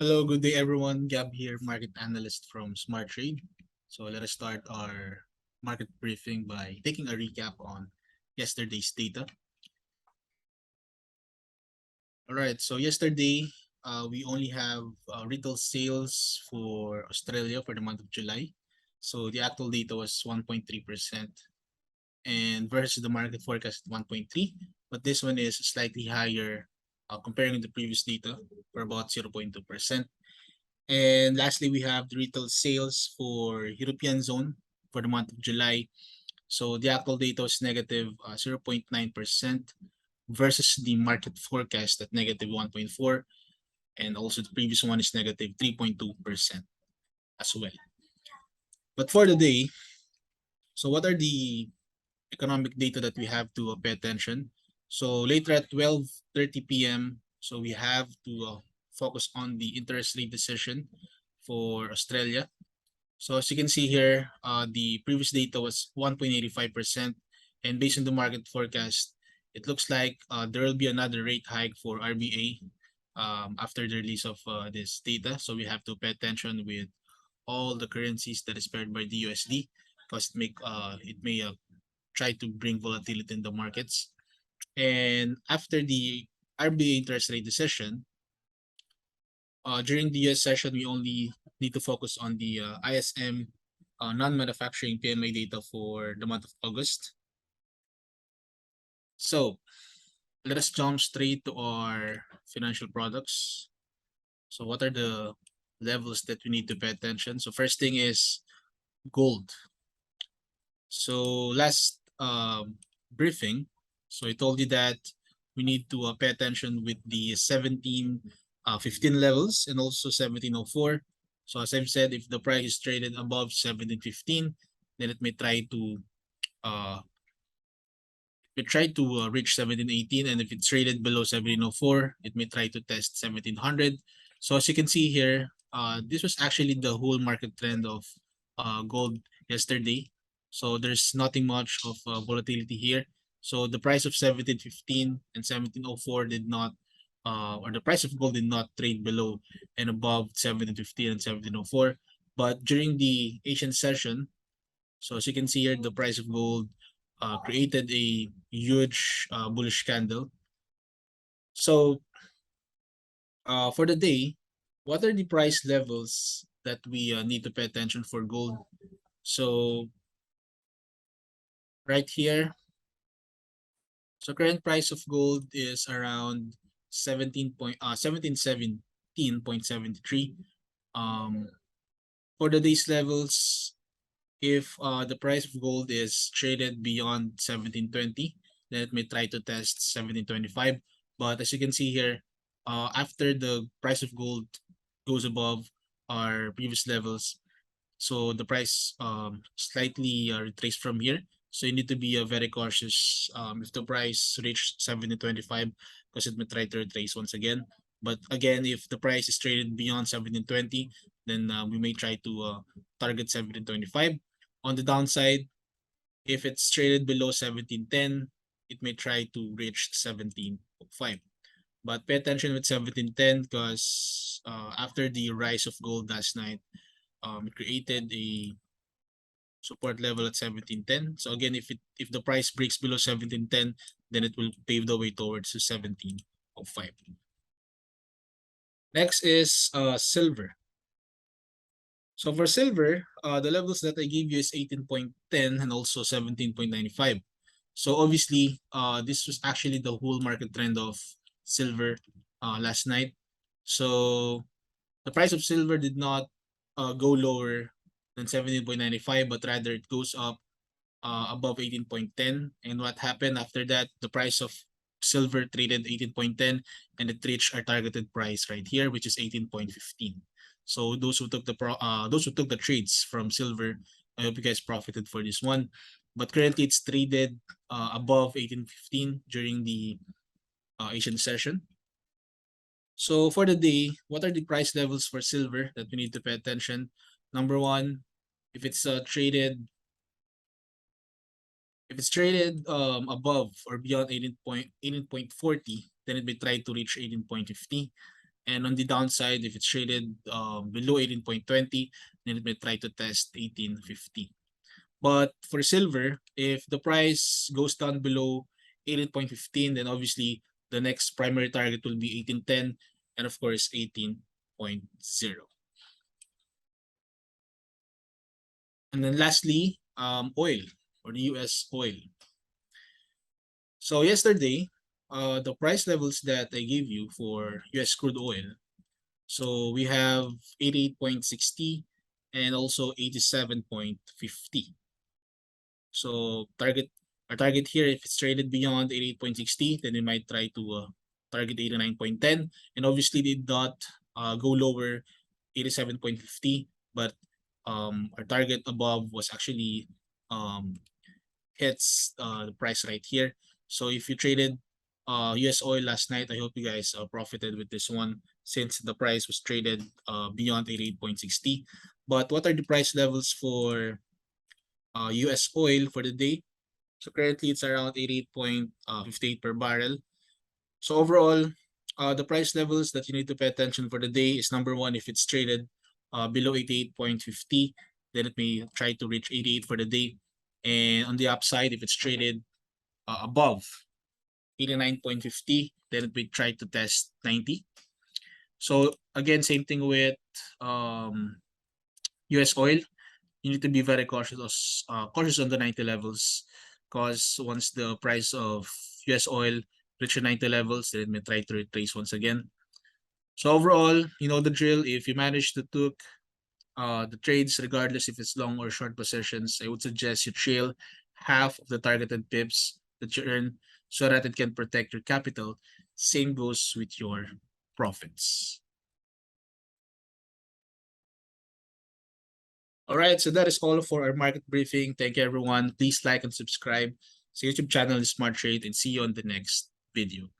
Hello, good day everyone. Gab here, market analyst from SmarTrade. So let us start our market briefing by taking a recap on yesterday's data. All right, so yesterday we only have retail sales for Australia for the month of July. So the actual data was 1.3% and versus the market forecast at 1.3, but this one is slightly higher comparing the previous data for about 0.2%. And lastly, we have the retail sales for European zone for the month of July. So the actual data was negative 0.9% versus the market forecast at negative 1.4, and also the previous one is negative 3.2% as well. But for the day, so what are the economic data that we have to pay attention? So later at 12:30 p.m., so we have to focus on the interest rate decision for Australia. So as you can see here, the previous data was 1.85%, and based on the market forecast, it looks like there will be another rate hike for RBA after the release of this data. So we have to pay attention with all the currencies that is paired by the USD, because it may try to bring volatility in the markets. And after the RBA interest rate decision, during the US session, we only need to focus on the ISM non-manufacturing PMI data for the month of August. So let us jump straight to our financial products. So what are the levels that we need to pay attention? So first thing is gold. So last briefing, so I told you that we need to pay attention with the 1715 levels and also 1704. So as I've said, if the price is traded above 1715, then it may try to reach 1718, and if it's traded below 1704, it may try to test 1700. So as you can see here, this was actually the whole market trend of gold yesterday. So there's nothing much of volatility here. So the price of 1715 and 1704 did not, or the price of gold did not trade below and above 1715 and 1704. But during the Asian session, so as you can see here, the price of gold created a huge bullish candle. So for the day, what are the price levels that we need to pay attention for gold? So right here, so current price of gold is around 17.73. For the day's levels, if the price of gold is traded beyond 1720, then it may try to test 1725. But as you can see here, after the price of gold goes above our previous levels, so the price slightly retraced from here. So you need to be very cautious if the price reached 1725, because it may try to retrace once again. But again, if the price is traded beyond 1720, then we may try to target 1725. On the downside, if it's traded below 1710, it may try to reach 1705. But pay attention with 1710, because after the rise of gold last night, it created a support level at 1710. So again, if the price breaks below 1710, then it will pave the way towards the 1705. Next is silver. So for silver, the levels that I gave you is 18.10 and also 17.95. So obviously, this was actually the whole market trend of silver last night. So the price of silver did not go lower than 17.95, but rather it goes up above 18.10. And what happened after that, the price of silver traded 18.10 and it reached our targeted price right here, which is 18.15. So those who took the trades from silver, I hope you guys profited for this one. But currently it's traded above 18.15 during the Asian session. So for the day, what are the price levels for silver that we need to pay attention? Number one, if it's traded above or beyond 18.40, then it may try to reach 18.50. And on the downside, if it's traded below 18.20, then it may try to test 18.50. But for silver, if the price goes down below 18.15, then obviously the next primary target will be 18.10 and of course 18.0. And then lastly, oil or the US oil. So yesterday, the price levels that I gave you for US crude oil. So we have 88.60 and also 87.50. So our target here, if it's traded beyond 88.60, then we might try to target 89.10. And obviously did not go lower 87.50, but our target above was actually hits the price right here. So if you traded US oil last night, I hope you guys profited with this one since the price was traded beyond 88.60. But what are the price levels for US oil for the day? So currently it's around 88.58 per barrel. So overall, the price levels that you need to pay attention for the day is number one, if it's traded below 88.50, then it may try to reach 88 for the day. And on the upside, if it's traded above 89.50, then it may try to test 90. So again, same thing with US oil. You need to be very cautious on the 90 levels, because once the price of US oil reaches 90 levels, then it may try to retrace once again. So overall, you know the drill. If you manage to took the trades, regardless if it's long or short positions, I would suggest you trail half of the targeted pips that you earn so that it can protect your capital. Same goes with your profits. All right, so that is all for our market briefing. Thank you, everyone. Please like and subscribe. So YouTube channel is SmarTrade, and see you on the next video.